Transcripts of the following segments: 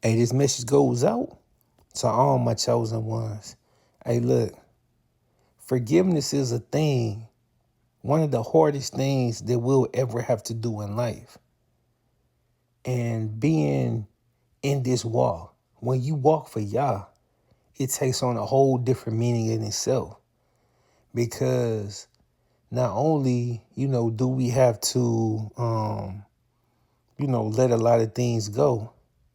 Hey, this message goes out to all my chosen ones. Hey, look, forgiveness is a thing, one of the hardest things that we'll ever have to do in life. And being in this walk, when you walk for Yah, it takes on a whole different meaning in itself. Because not only, do we have to, let a lot of things go,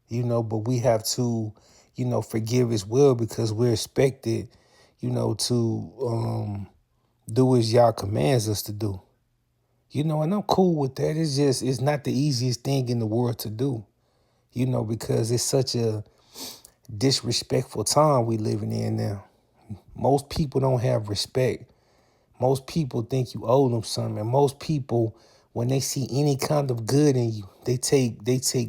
but we have to, forgive as well because we're expected, to do as Yah commands us to do. And I'm cool with that. It's not the easiest thing in the world to do, because it's such a disrespectful time we living in now. Most people don't have respect. Most people think you owe them something. And most people, when they see any kind of good in you, they take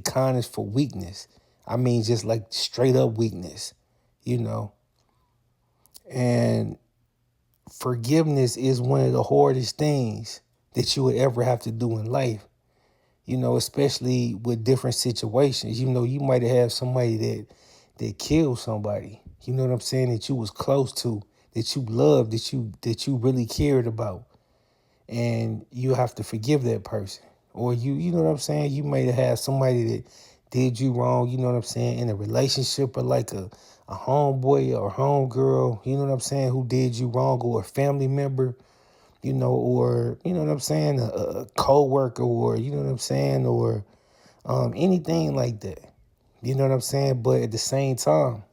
kindness for weakness. I mean, just like straight up weakness, you know. And forgiveness is one of the hardest things that you would ever have to do in life. Especially with different situations. You might have somebody that killed somebody. You know what I'm saying? That you was close to, that you loved, that you really cared about. And you have to forgive that person. Or you know what I'm saying? You might have somebody that did you wrong, you know what I'm saying, in a relationship, or like a homeboy or homegirl, you know what I'm saying, who did you wrong, or a family member, or, you know what I'm saying, a co-worker, or, you know what I'm saying, or anything like that. You know what I'm saying? But at the same time,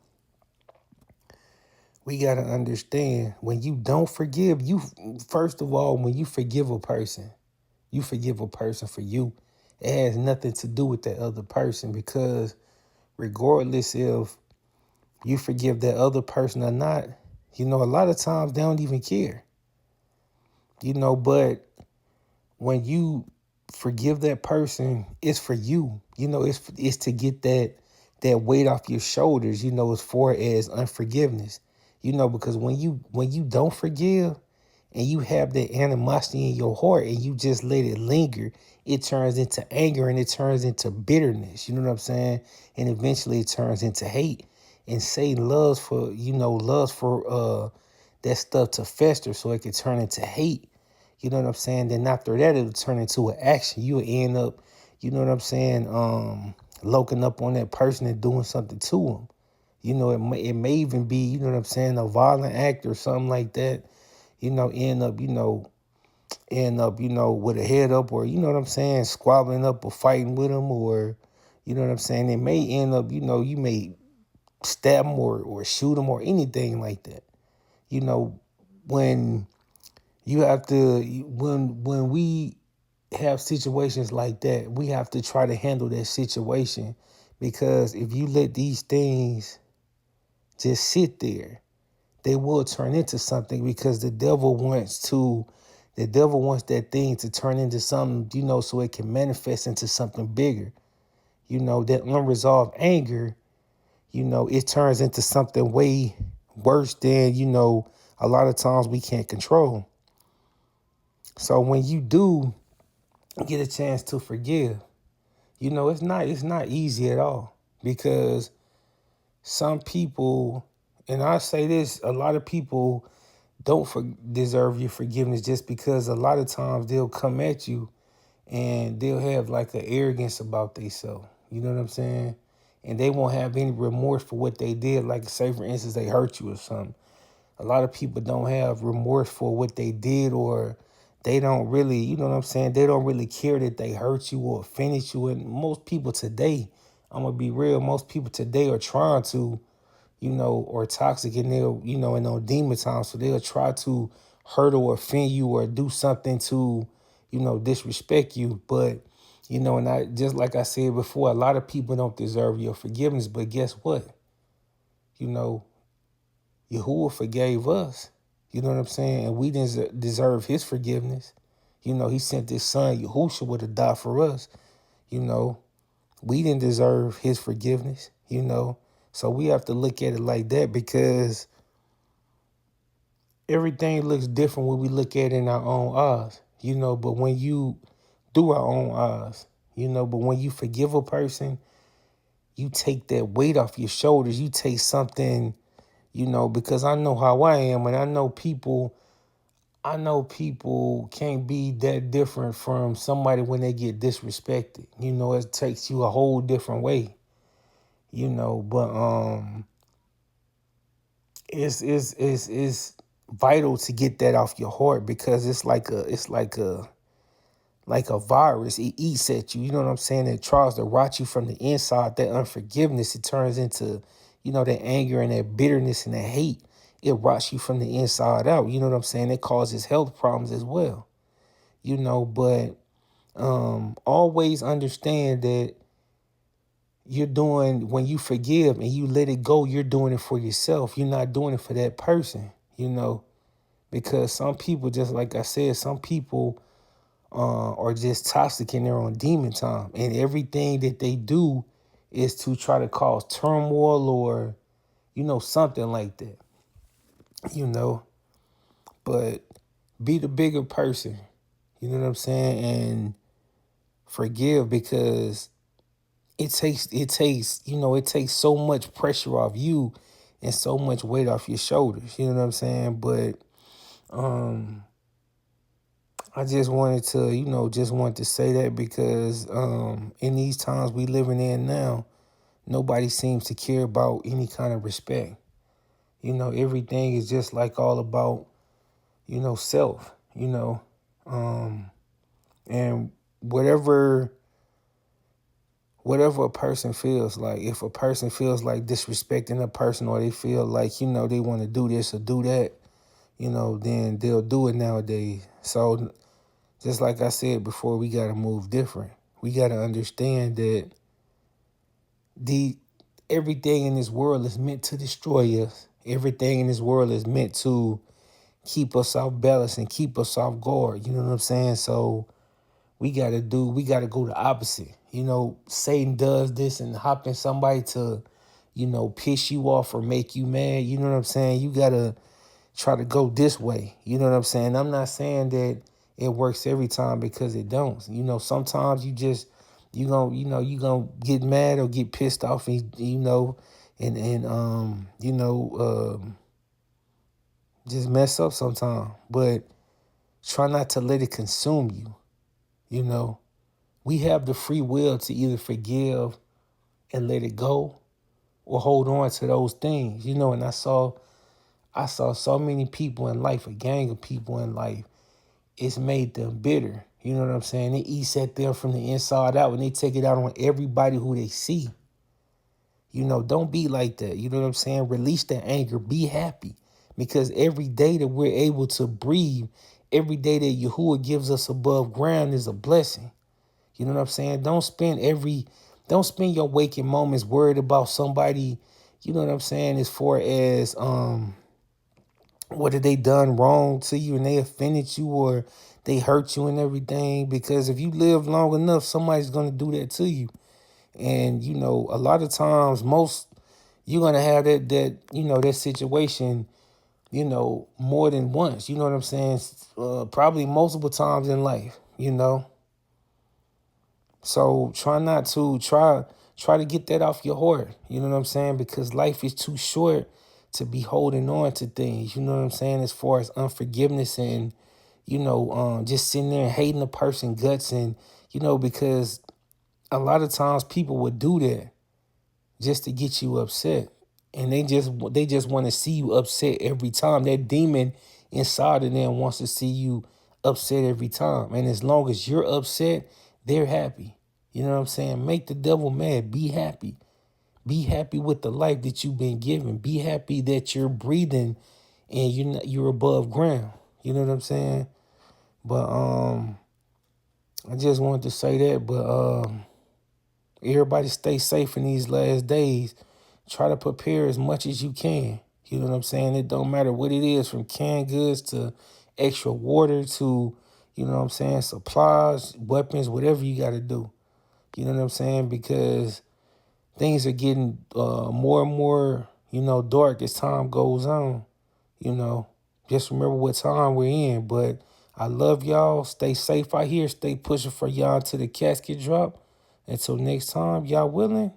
we got to understand, when you don't forgive, first of all, when you forgive a person, you forgive a person for you. It has nothing to do with that other person, because regardless if you forgive that other person or not, a lot of times they don't even care. But when you forgive that person, it's for you. It's to get that weight off your shoulders, as far as unforgiveness. Because when you don't forgive and you have that animosity in your heart and you just let it linger, it turns into anger and it turns into bitterness. You know what I'm saying? And eventually it turns into hate. And Satan loves for that stuff to fester so it can turn into hate. You know what I'm saying? Then after that, it'll turn into an action. You'll end up, you know what I'm saying, loking up on that person and doing something to them. It may even be, you know what I'm saying, a violent act or something like that. End up, with a head up, or, you know what I'm saying, squabbling up or fighting with them, or, you know what I'm saying, it may end up, you may stab them or shoot them or anything like that. You know, when you have to, when we have situations like that, we have to try to handle that situation, because if you let these things just sit there, they will turn into something, because the devil wants that thing to turn into something, so it can manifest into something bigger. That unresolved anger, it turns into something way worse than, a lot of times we can't control. So when you do get a chance to forgive, it's not easy at all, because some people, and I say this, a lot of people don't deserve your forgiveness, just because a lot of times they'll come at you and they'll have like an arrogance about themselves. You know what I'm saying? And they won't have any remorse for what they did. Like, say, for instance, they hurt you or something. A lot of people don't have remorse for what they did, or they don't really, you know what I'm saying, they don't really care that they hurt you or offended you. And most people today, I'm going to be real, most people today are trying to, or toxic, and they'll, and on demon time. So they'll try to hurt or offend you or do something to, disrespect you. But, and I, just like I said before, a lot of people don't deserve your forgiveness. But guess what? You know, Yahuwah forgave us. You know what I'm saying? And we didn't deserve his forgiveness. He sent his son, Yahushua, to die for us. You know, we didn't deserve his forgiveness. So we have to look at it like that, because everything looks different when we look at it in our own eyes. But when you do our own eyes, but when you forgive a person, you take that weight off your shoulders. You take something, because I know how I am, and I know people can't be that different from somebody when they get disrespected. It takes you a whole different way, but it's vital to get that off your heart, because it's like a virus. It eats at you. You know what I'm saying? It tries to rot you from the inside. That unforgiveness, it turns into, that anger and that bitterness and that hate. It rots you from the inside out. You know what I'm saying? It causes health problems as well. But always understand that you're doing, when you forgive and you let it go, you're doing it for yourself. You're not doing it for that person, because some people, just like I said, some people are just toxic in their own demon time. And everything that they do is to try to cause turmoil or, something like that, you know. But be the bigger person, you know what I'm saying? And forgive, because it takes so much pressure off you and so much weight off your shoulders, you know what I'm saying? But I just wanted to, say that, because in these times we living in now, nobody seems to care about any kind of respect. Everything is just like all about, self, and whatever a person feels like, if a person feels like disrespecting a person, or they feel like, they want to do this or do that, then they'll do it nowadays. So just like I said before, we got to move different. We got to understand that the everything in this world is meant to destroy us. Everything in this world is meant to keep us off balance and keep us off guard. You know what I'm saying? So we gotta go the opposite. Satan does this and hop in somebody to, piss you off or make you mad. You know what I'm saying? You gotta try to go this way. You know what I'm saying? I'm not saying that it works every time, because it don't. Sometimes you gonna get mad or get pissed off, and just mess up sometime. But try not to let it consume you. You know, we have the free will to either forgive and let it go, or hold on to those things. And I saw so many people in life, a gang of people in life, it's made them bitter. You know what I'm saying? It eats at them from the inside out, and they take it out on everybody who they see. Don't be like that. You know what I'm saying? Release that anger. Be happy. Because every day that we're able to breathe, every day that Yahuwah gives us above ground is a blessing. You know what I'm saying? Don't spend your waking moments worried about somebody, you know what I'm saying, as far as what have they done wrong to you and they offended you or they hurt you and everything. Because if you live long enough, somebody's gonna do that to you. And a lot of times, you're gonna have that situation, more than once. You know what I'm saying? Probably multiple times in life. So try to get that off your heart. You know what I'm saying? Because life is too short to be holding on to things. You know what I'm saying? As far as unforgiveness and just sitting there and hating a person guts, and because a lot of times people would do that just to get you upset. And they just want to see you upset every time. That demon inside of them wants to see you upset every time. And as long as you're upset, they're happy. You know what I'm saying? Make the devil mad. Be happy. Be happy with the life that you've been given. Be happy that you're breathing and you're above ground. You know what I'm saying? But I just wanted to say that. But everybody stay safe in these last days. Try to prepare as much as you can. You know what I'm saying? It don't matter what it is, from canned goods to extra water to, supplies, weapons, whatever you got to do. You know what I'm saying? Because things are getting more and more, dark as time goes on. Just remember what time we're in. But I love y'all. Stay safe out here. Stay pushing for y'all to the casket drop. Until next time, y'all willing?